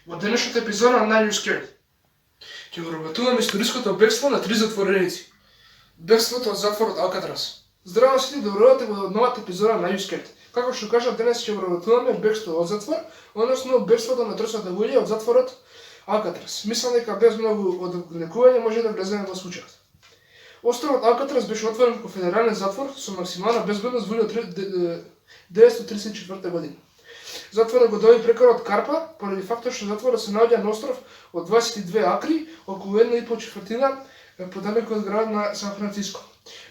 Во денешната епизода на Are You Scared? Ќе го работуваме историското бегство на три затвореници. Бегството од затворот Алкатрас. Здраво сите, добровате во новата епизода на Are You Scared? Како што кажав, денес ќе го работуваме бегство од затвор, односно бегството на тројцата луѓе од затворот Алкатрас. Мислам дека без многу одлекување може да влеземе во случајот. Островот Алкатрас беше отворен како федерален затвор со максимална безбедност во 1934 година. Затворот го доби прекорот Карпа, поради фактот што затворот се наоѓа на остров од 22 акри, околу 1,5 подалеку од градот на Сан Франциско.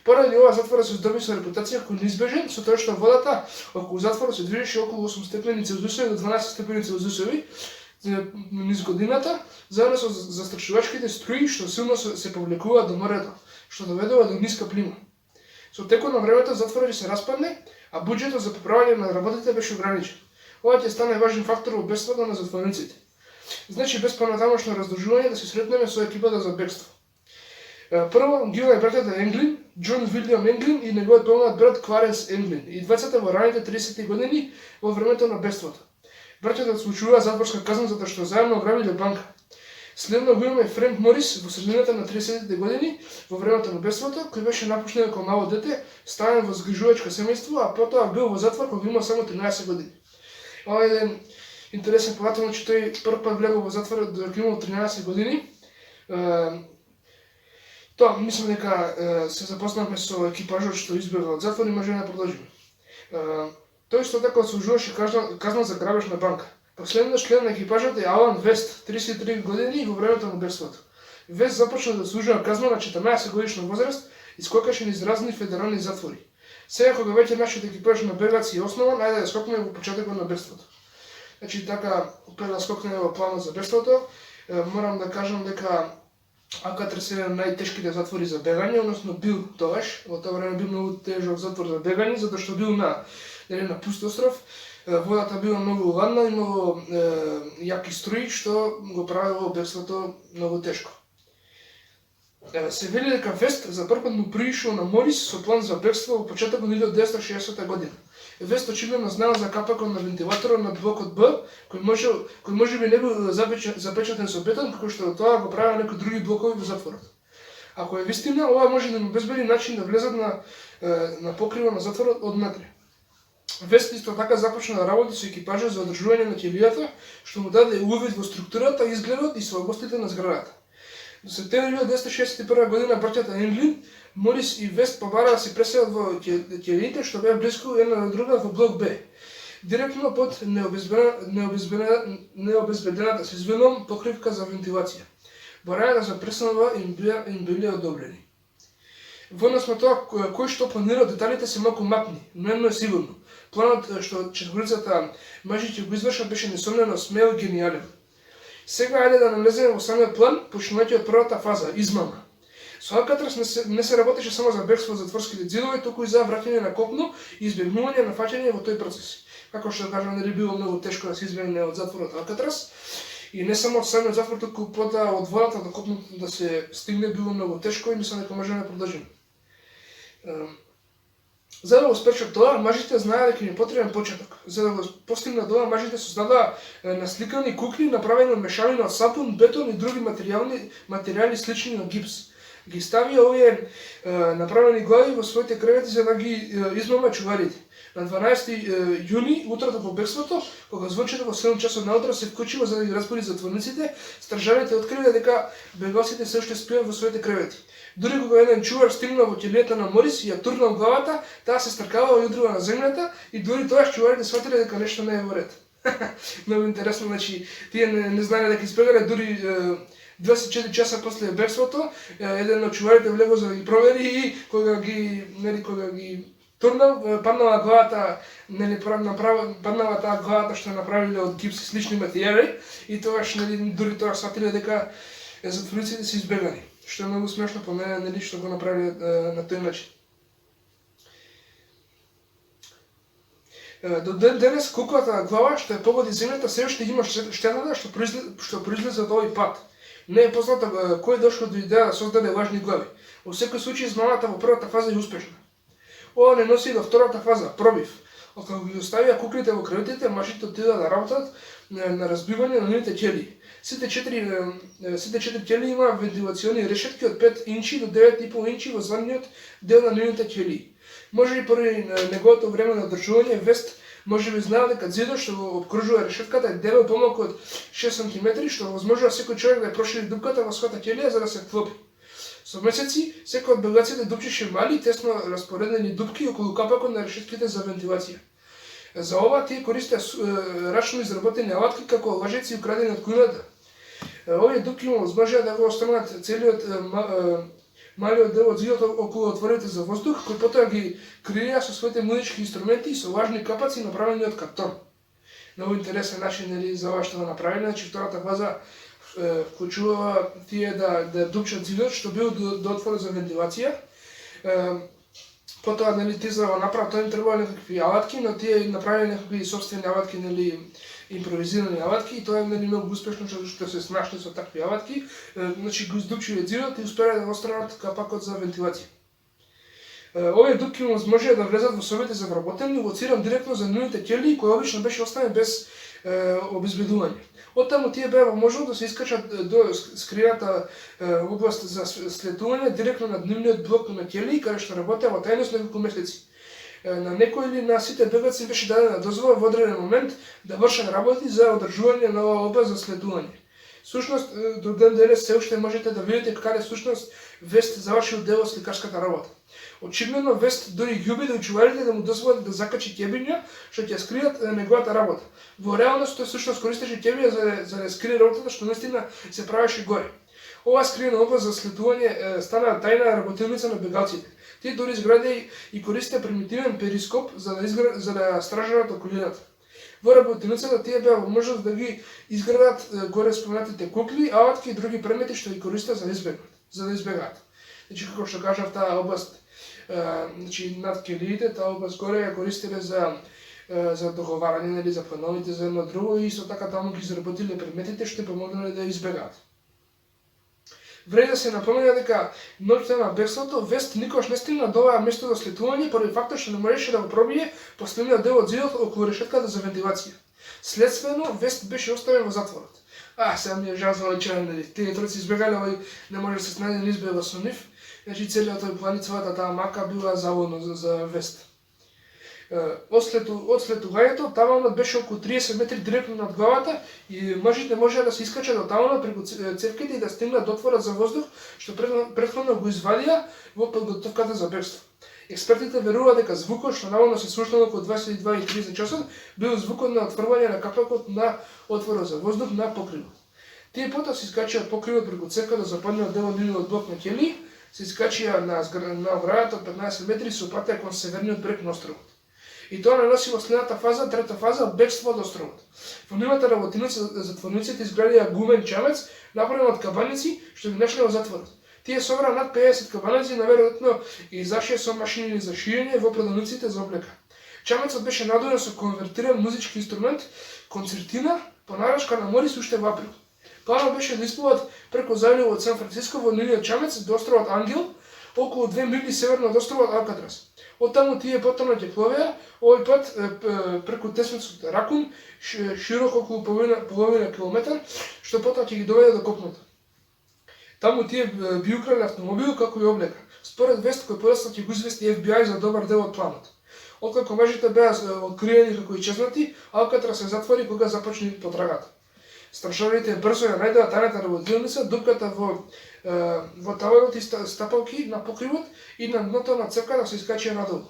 Поради ова затворот се здоби со репутација како неизбежен, со тоа што водата околу затворот се движеше околу 8 степени Целзиусови до 12 степени Целзиусови низ годината, заедно со застрашувачките струи што силно се повлекуваат до морето, што доведува до ниска плима. Со текот на времето затворот се распадне, а буџетот за поправање на работите беше ограничен. Ова ќе стане важен фактор во бегството на затворениците. Значи, без понатамошно раздолжување да се сретнеме со екипата за бегство. Прво ги имаме братята Енглин, Џон Вилијам Енглин и неговиот помнат брат Кларенс Енглин, и двајцата во раните 30-ти години во времето на бегството. Братята случуваа затворска казна затоа што заедно ограбиле банка. Следно го имаме Френк Морис во средината на 30-ти години во времето на бегството, кој беше напушнет како мало дете, ставен во згрижувачко семејство, а потоа бил во затвор кога имал само 13 години. Ова е еден интересен податок, че тој прв пат влегол во затвор додека имал 13 години. Тоа, мислам дека се запознавме со екипажот што избегал од затвор и може да продолжиме. Тој исто така отслужуваше казна за грабеж на банка. Последниот член на екипажот е Алан Вест, 33 години во времето на бегството. Вест започна да служува казна на 14 годишна возраст и скокаше низ разни федерални затвори. Сега кога веќе нашиот екипаж на бегаци е основан, ајде да скокнеме во почетокот на бегството. Значи така, пред да скокнеме во планот за бегството, морам да кажам дека Алкатрас е еден најтешките затвори за бегање, односно бил тогаш, во тоа време бил многу тежок затвор за бегање, затоа што бил на пуст остров, водата била многу ладна и многу јаки струи, што го правило бегството многу тешко. Се вели дека Вест за прв пат му приишол на Морис со план за бегство во почетокот на 1960 година. Вест очигледно знаел за капакот на вентилаторот на блокот Б, кој можеби не бил запечатен со бетон, како што тоа го правеа некои други блокови во затворот. Ако е вистина, ова може да му обезбеди начин да влезат на покрива на затворот однатре. Вест исто така започна да работи со екипажа за одржување на ќелијата, што му даде увид во структурата, изгледот и слабостите на зградата. До септември 1961 година браќата Енглин, Морис и Вест побараа да се преселат во ќелиите што беа блиску една на друга во блок Б, директно под необезбедената со звеном покривка за вентилација. Барањата за преселба им биле одобрени. Во однос на тоа кој што планира, деталите се малку мапни, но едно е сигурно. Планот што четворицата мажи ќе го извршат беше несомнено смел и гениален. Сега ајде да навлеземе во самиот план, почнувајќи од првата фаза, измама. Со Алкатрас не се работеше само за бегство од затворските ѕидови, туку и за враќање на копно и избегнување на фаќање во тој процес. Како што кажам, нели било многу тешко да се избегне од затворот Алкатрас, и не само од самиот затвор, туку потоа од водата до копно да се стигне било многу тешко и мислам дека можеме да продолжиме. За да го спречат тоа, мажите знаеа дека им е потребен почеток. За да го постигнат ова, мажите создадаа насликани кукли направени од мешавина од сапун, бетон и други материјали слични на гипс. Ги ставија овие направени глави во своите кревети за да ги измама чуварите. На 12 јуни, утрото по бегството, кога звончето во 7 часот наутро се вклучило за да ги разбуди затворниците, стражарите откриле дека бегалците се уште спијат во своите кревети. Дури кога еден чувар стигнал во ќелијата на Морис и ја турнал главата, таа се стркавала и удрила на земјата и дури тогаш чуварите сфатиле дека нешто не е во ред. Многу интересно, значи, тие не знаеле дека избегале, дури 24 часа после бегството, еден од чуварите влегол за да ги провери и кога ги турнал, паднала главата, паднала таа главата што направиле од гипс и слични материјали и тогаш, дури тогаш сфатиле дека затворниците се избегали. Што е многу смешно по мене, што го направи на тој начин. До денес куклата глава што ја погоди земјата се уште има штетата што произлезе од овој пат. Не е познато кој дошло до идеја да создаде лажни глави. Во секој случај измамата во првата фаза е успешна. Ова не носи до втората фаза, пробив. Откако ги оставија куклите во креветите, мажите отидоа да работат на разбивање на нивните ќелии. Сите четири ќелии има вентилациони решетки од 5 инчи до 9,5 инчи во задниот дел на нивните ќелии. Може и поради неговото време на одржување, Вест може би знаел дека зидот што го обкружува решетката е дебел помалку од 6 см, што возможува секој човек да ја прошири дупката во својата ќелија за да се вклопи. Со месеци, секој од бегаците дупчеше мали, тесно распоредени дупки околу капакот на решетките за вентилација. За ова тие користеа рачно изработени алатки како лажеци украдени од кујната. Овие дупки му возможија да го останат целиот малиот дел од зидот околу отворите за воздух, кој потоа ги креира со своите музички инструменти и со важни капаци направени од картон. Многу интересен начин за ова што го направени, значи втората фаза вклучува тие да дупчат зидот што бил до отвор за вентилација. Потоа тие за да го направат, тоа им требало некакви алатки, но тие направиле некакви собствени алатки, импровизирани алатки и тоа е многу успешно што се снашли со такви алатки. Значи го издупчиле зидот и успеале да го отстранат капакот за вентилација. Овие дупки му можеа да влезат во собите за вработени, лоциран директно за нивните ќелии, кој обично беше оставен без обезбедување. Оттаму тие беа можело да се искачат до скрината област за слетување директно над нивниот блок на ќелии, каде што работеа во тајност неколку месеци. На некој или на сите бегаци беше дадена дозвола во одреден момент да вршат работи за одржување на оваа област за слетување. Сушност, до ден денес се уште можете да видите каде сушност Вест завршил дел од сликарската работа. Очигледно Вест дури ги убеди учуварите да му дозволат да закачи ќебиња што ќе скријат неговата работа. Во реалност тој сушност користеше ќебиња за да скрие работата што наистина се правеше горе. Оваа скриена област за слетување стана тајна работилница на бегалците. Тие дури изградеа и користеа примитивен перископ за да стражат околината. Во работилницата тие беа во можност да ги изградат горе споменатите кукли, алатки и други предмети што ги користеа за да избегаат. Значи како што кажав, таа област над ќелиите, таа област горе ја користеле за договарање, за плановите за едно друго и исто така таму ги изработиле предметите што помогнале да избегаат. Вреди да се напомена дека ноќта на бегството Вест никош не стигна до оваа место за слетување поради фактот што не можеше да го пробие последниот дел од зидот околу решетката за вентилација. Следствено Вест беше оставен во затворот. Сега ми е жал за овој тие тројци избегале, овој не може да се најде избега со нив. Значи целиот тој план и целата таа мака била заводно за Вест. Од слетувањето таванот беше околу 30 метри директно над главата и мажите можеа да се искачат од таванот преку цевките и да стигнат до отворот за воздух што претходно го извадија во подготовката за бегство. Експертите веруваат дека звукот што наводно се слушнал околу 22:30 часот бил звукот на отврвање на капакот на отворот за воздух на покривот. Тие потоа се искачија од покривот преку цевка до западниот дел од нивниот блок на ќелии, се искачија на оградата од 15 метри со патеа кон северниот брег на островот. И тоа наноси во следната фаза, трета фаза, бегство од островот. Во нивната работилница затворниците изградија гумен чамец, направен од кабаници, што ги нашле во затворот. Тие собраа над 50 кабаници, наверојатно и зашие со машини за шиење во продавниците за облека. Чамецот беше надуен со конвертиран музички инструмент, концертина, по нарачка на Морис уште во април. Планот беше да исплуват преку заливот од Сан Франциско во нивниот чамец до островот Ангел, околу 2 мили северно од островот Алкатрас. Оттаму тие потомно ќе пловеа, овој пат преку тесницот Ракун, широко околу половина километар, што потоа ќе ги доведе до копното. Таму тие би украли автомобил како и облека. Според Вест кој подоцна ќе го извести FBI за добар дел од планот. Откако мажите беа откриени како ичезнати, Алкатрас се затвори кога започне потрагата. Стражарите брзо ја најдоа тајната работилница, дупката во таванот и стапалки на покривот и на дното на цевката се искачија надолу.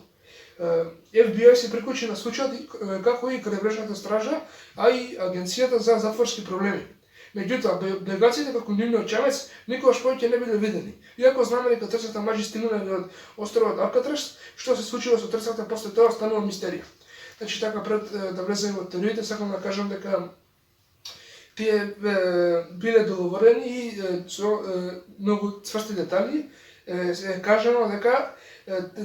FBI се приклучи на случајот како и крайбрежната стража, а и Агенцијата за затворски проблеми. Меѓутоа, бегаците како нивниот чамец никогаш повеќе не биле видени. Иако знаме дека трцата мажи стигнале од островот Алкатрас, што се случило со трцата после тоа останува мистерија. Значи така пред да влеземе во теориите, сакам да кажам дека тие биле договорени и со многу цврсти детали е кажано дека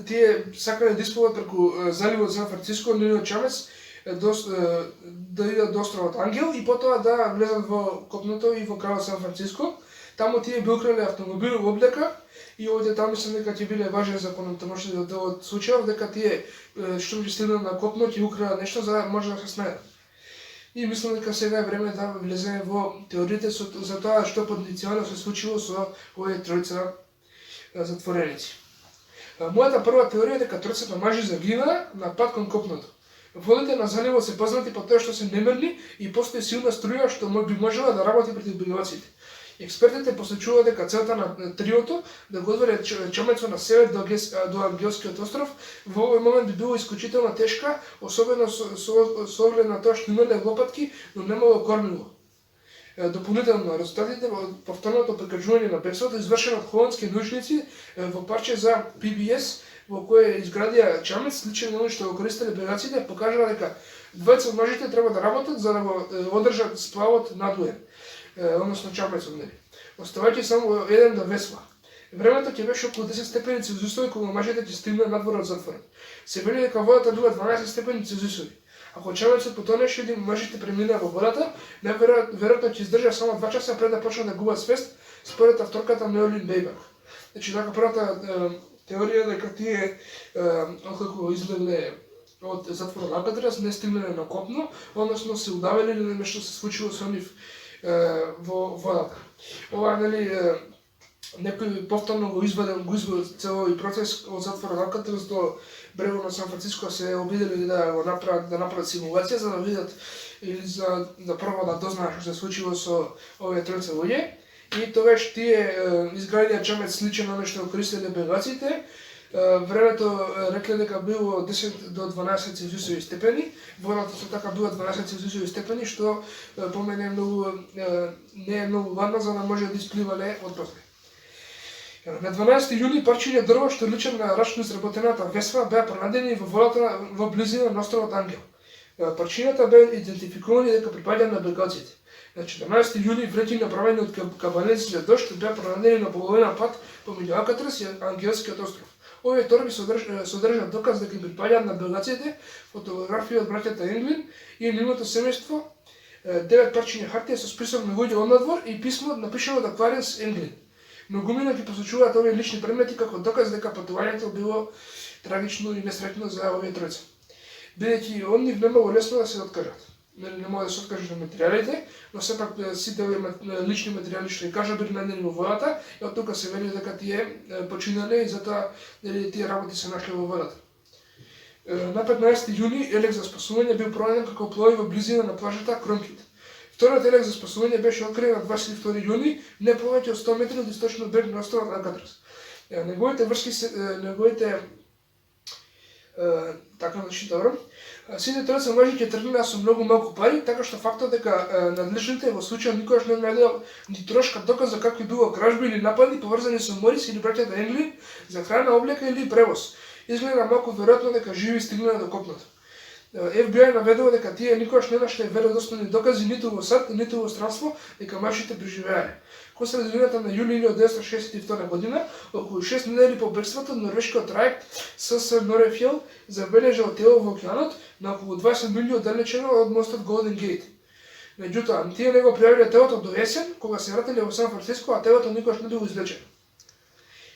тие сакале да исплуват преку заливот Сан Франциско, нивниот чамец, да идат до островот Ангел и потоа да влезат во копното и во кралот Сан Франциско. таму тие би украли автомобил во облека и овде таму мислам дека ќе биле важен закон, тоа може да од случајов дека тие што ќе стигнат на копно ќе украдат нешто за да може да се снајдат. И мислам дека сега е време да влеземе во теориите за тоа што потенцијално се случило со овие тројца затвореници. Мојата прва теорија е дека тројцата мажи загинаа на пат кон копното. Водите на заливот се познати по тоа што се немирни и постои силна струја што би можела да работи против бегуваците. Експертите посочуваат дека целта на триото да го одведе чамецот на север до Ангелскиот остров во овој момент би било исклучително тешка, особено со оглед на тоа што имале лопатки, но немало кормило. Дополнително, резултатите од повторното прикажување на бегството извршено од холандски научници во парче за PBS во кое изградија чамец сличен на оној што го користеле бегаците, покажува дека двајца од мажите треба да работат за да го одржат сплавот надуен, односно чамецот нели. Оставајќи само еден да весла. Времето ќе беше околу 10 степени Целзиусови кога мажите ќе стигнат надвор од затворот. Се вели дека водата била 12 степени Целзиусови. Ако чамецот потонеше или мажите преминаа во водата, веројатно ќе издржа само 2 часа пред да почнат да губат свест, според авторката Неолин Бейбак. Значи, така првата теорија дека тие откако излегле од затворот Алкатрас не стигнале на копно, односно се удавиле или нешто се случило со нив во водата. Ова нели некој повторно го извадил целој процес од затворот Алкатрас до брегот на Сан Франциско, се обидели да го направат симулација за да видат или за да пробат да дознаат што се случило со овие тројца луѓе. И тогаш тие изградија чамец сличен на што го користеле бегаците. Времето рекле дека било 10 до 12 Целзиусови степени, водата со така била 12 Целзиусови степени, што по мене не е многу ладно за да може да испливале од после. На 12 јуни парчиња дрво што личат на рачно изработената весла беа пронајдени во водата во близина на островот Ангел. Парчињата беа идентификувани дека припаѓаат на бегаците. На 14 јуни вреќи направени од кабанеци за дожд беа пронајдени на половина пат помеѓу Алкатрас и Ангелскиот остров. Овие торби содржат доказ дека им припаѓаат на бегаците, фотографии од браќата Енглин и нивното семејство, 9 парчиња хартија со список на луѓе од надвор и писмо напишано од Аквариус Енглин. Многумина ги посочуваат овие лични предмети како доказ дека патувањето било трагично и несреќно за овие тројца. Бидејќи од нив немало лесно да се откажат. Не може да се откажат на материјалите, но сепак сите овие лични материјали што ги кажа били најдени во водата, и од тука се вели дека тие починале и затоа тие работи се нашле во водата. На 15 јуни елек за спасување бил пронајден како плови во близина на плажата Кронкит. Вториот елек за спасување беше откриен на 22 јуни, не повеќе од 100 метри од источниот брег на островот Алкатрас. Неговите врски така значи добро. Сите тројца мажи ќе тргнале со многу малку пари, така што фактот дека надлежните во случајот никогаш не најдоа ни трошка доказ за какви било кражби или напади поврзани со Морис или браќата Енглин за храна, облека или превоз. Изгледа малку веројатно дека живи стигнале до копното. FBI наведува дека тие никогаш не нашле веродостојни докази ниту во САД, ниту во странство дека мажите преживеале. Кон средината на јули 1962 година, околу 6 недели по бегството, норвешкиот трајект СС Норефјел забележал тело во океанот на околу 20 милји оддалечено од мостот Голден Гейт. Меѓутоа, тие не го пријавиле телото до есен, кога се вратиле во Сан Франциско, а телото никогаш не било извлечено.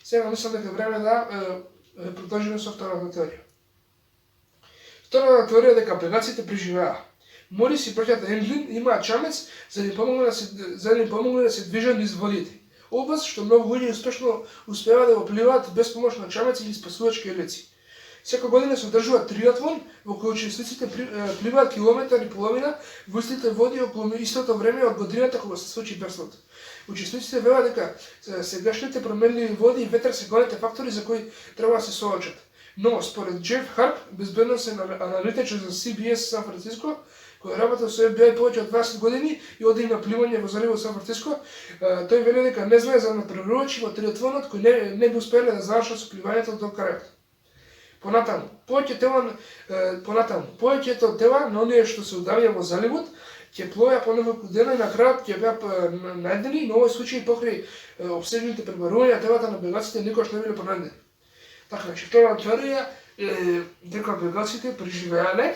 Сега мислам дека време да продолжиме со втората теорија. Втората теорија дека бегаците преживеа. Морис и браќата Енглин имаат чамец за да им помогне да се движат низ водите. Област што многу луѓе успешно успеваат да го пливаат без помош на чамец или спасувачки елеци. Секоја година се одржува триатлон во кој учесниците пливаат километар и половина во истите води околу истото време од годината кога се случи бегството. Учесниците велат дека сегашните променливи води и ветер се големите фактори за кои треба да се соочат. Но според Джеф Харп, безбедносен аналитичар за CBS Сан Франциско, кој работел со FBI повеќе од 20 години и оди на пливање во заливот Сан Франциско, тој вели дека не знае за натпреварувачи во триатлонот кои не би успеле да завршат со пливањето до крајот. Понатаму, повеќето тела на оние што се удавија во заливот ќе плоја по неколку дена и на крајот ќе беа најдени, но овој случај покрај обсебните пребарувања телата на бегаците никогаш не биле пронајдени. Така, значи, втората теорија е дека бегаците преживеале.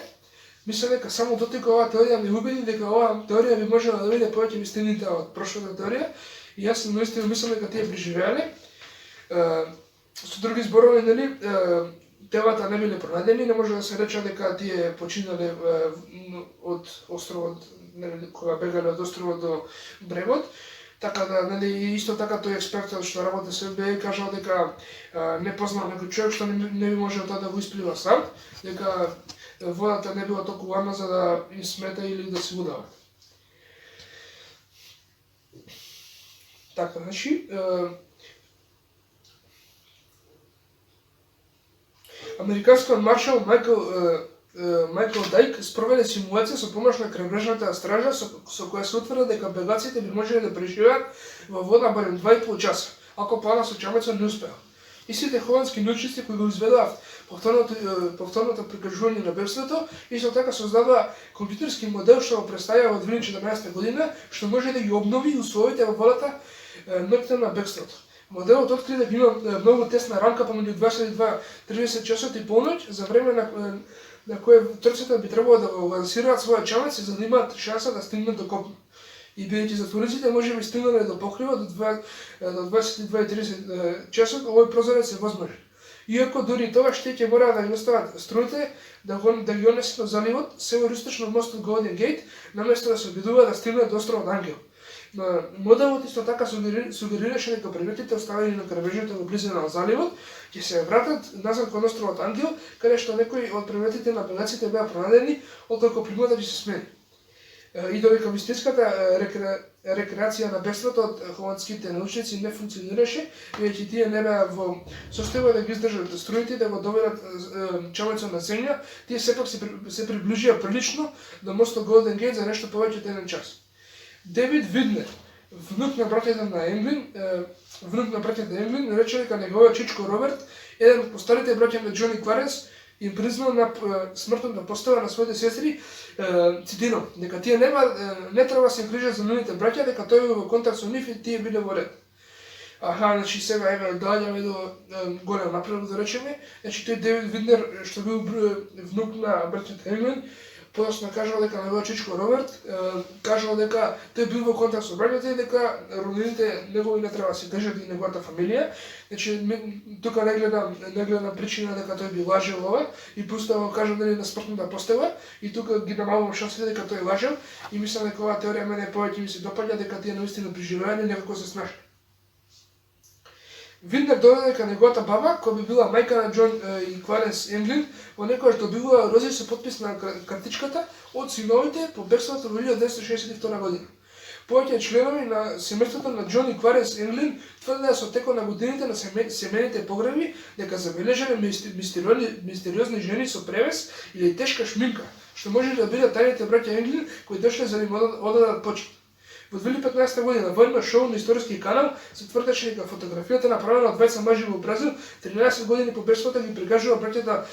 Мислам дека само дотека оваа теорија ме убеди дека оваа теорија би можела да биде повеќе вистинита од прошлата теорија И јас наистина мислам дека тие преживеале. Со други зборови, нели, телата не биле пронајдени, не може да се рече дека тие починале од островот, нели, кога бегале од островот до брегот. Така да, нели, исто така тој експертот што работи со СБ кажал дека не познал некој човек што не би можел тоа да го исплива сам, дека водата не била толку ладна за да им смета или да се удава. Така, значи, американскиот маршал Майкл Дайк спроведе симулација со помош на крајбрежната стража со која се утврди дека бегаците би можеле да преживеат во вода барем 2,5 часа, ако планот со чамецот не успеа. Истите холандски научници кои го изведуваат повторното прикажување на бегството, исто така создадоа компјутерски модел што го представија во 2014 година, што може да ги обнови условите во водата ноќта на бегството. Моделот откри дека има многу тесна рамка помеѓу 22:30 часот и полноќ, за време на кое трците би требало да го лансираат своја чамец за да имаат шанса да стигнат до копно. И бидејќи затворниците може би стигнале до покрива до 22:30 часот, овој прозорец е возможен. Иако дури тогаш тие ќе мора да ги остават струите да ги однесат до заливот, североисточно од мостот Голден Гейт, наместо да се обидуваат да стигнат до островот Ангел. Моделот исто така сугерираше дека предметите оставени на крайбрежната во близина на заливот ќе се вратат назад кон островот Ангел, каде што некои од предметите на бегаците беа пронајдени откако приматот ќе се смени. И додека вистинската рекреација на бегството од холандските научници не функционираше, веќе тие не беа во состојба да ги издржат струите да го доведат чамецот на земја, тие сепак се приближија прилично до мостот Голден Гейт за нешто повеќе од 1 час. Девид Виднер, внук на браќата Енглин, рече дека неговиот чичко Роберт, еден од постарите браќа на Џони Кваренс, им признал на смртната постава на своите сестри, цитирам, дека тие не треба да се грижат за нивните браќа, дека тој бил во контакт со нив и тие биле во ред. Значи сега еве доаѓаме до голем напредок да речеме. Значи тој Девид Виднер што бил внук на браќата Енглин, подоцна кажал дека неговиот чичко Роберт кажал дека тој бил во контакт со браќата и дека роднините негови не треба да се грижат и неговата фамилија. Значи тука не гледам причина дека тој би лажел ова и пуста кажал дали на смртната постава и тука ги намалувам шансите дека тој лажел и мислам дека оваа теорија мене повеќе ми се допаѓа дека тие наистина преживеани некако се снаши. Виднер додаде дека неговата баба, која би била мајка на Џон и Кваренс Енглин, во некојаш добивала рози со подпис на картичката од синовите по бегството во 1962 година. Повеќе членови на семејството на Џон и Кваренс Енглин тврдеа со текот на годините на семејните погреби дека забележале мистериозни жени со превес или тешка шминка, што може да бидат тајните браќа Енглин кои дошле за да им одадат почит. Во 2015 година во едно шоу на историски канал се тврдеше дека фотографијата направена од двајца мажи во Бразил 13 години по бегството ги прикажува браќата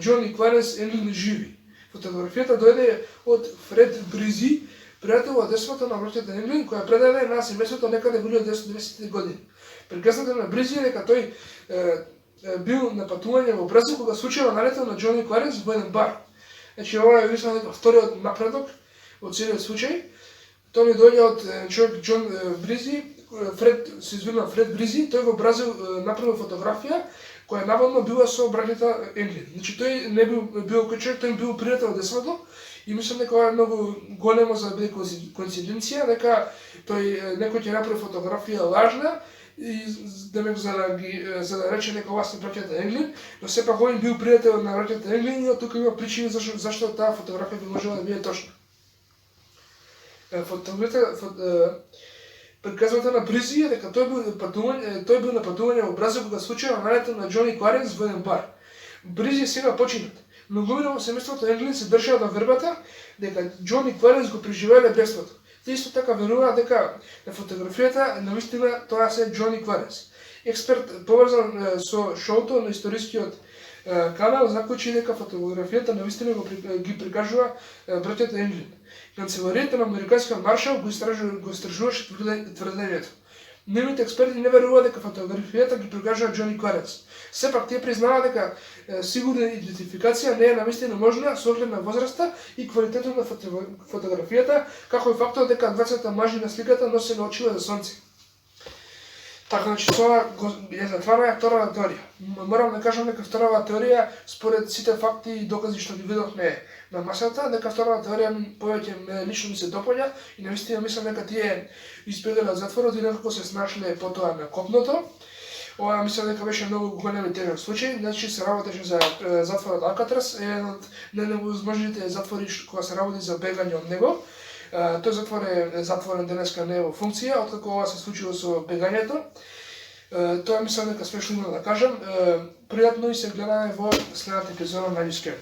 Џон и Кваренс Енглин живи. Фотографијата дојде од Фред Бризи, пријател од детството на браќата Енглин, која предаде на семејството некаде во 1990 години. Приказната на Бризи е дека тој бил на патување во Бразил кога случајно налетел на Џон и Кваренс во еден бар. Значи ова е мислам дека вториот напредок од целиот случај. Тоа ми доаѓа од човек Џон Бризи, Фред Бризи, тој во Бразил направил фотографија која наводно била со браќата Енглин. Значи тој не бил кој човек, тој бил пријател од детството и мислам дека ова е многу големо за да биде коинциденција, дека тој некој ќе направи фотографија лажна и демек за да рече дека ова се браќата Енглин, но сепак овој бил пријател на браќата Енглин и од тука има причини зашто таа фотографија би можела да биде точна. Приказната на Бризи е дека тој бил на патување во Бразил кога случајно налетел на Џон и Кваренс во еден бар. Бризи сега починат. Многумина во семејството Енглин се држаа до вербата дека Џон и Кваренс го преживеале бегството. Тие исто така веруваат дека на фотографијата навистина тоа се Џон и Кваренс. Експерт поврзан со шоуто на историскиот канал заклучи дека фотографијата навистина ги прикажува браќата Енглин. Канцеларијата на американскиот маршал го истражуваше тврдењето. Нивните експерти не веруваат дека фотографијата ги прикажува Џон и Кваренс. Сепак тие признаваат дека сигурна идентификација не е навистина можна со оглед на возраста и квалитетот на фотографијата, како и фактот дека двајцата мажи на сликата носеле очила за сонце. Така, значи, тоа ја затвара втората теорија. Морам да кажам дека втората теорија, според сите факти и докази што ги видовме на масата, дека втората теорија повеќе лично ми се допаѓа и навистина мислам дека тие избегале од затворот и некако се снашле потоа на копното. Ова мислам дека беше многу голем и тежок случај, значи се работеше за затворот Алкатрас, еден од најневозможните затвори кога се работи за бегање од него. Тој затвор е затворен денеска, не е во функција, откако ова се случило со бегањето. Тоа мислам дека смешно има да кажам. Пријатно и се гледаме во следната епизода на Ньюскет.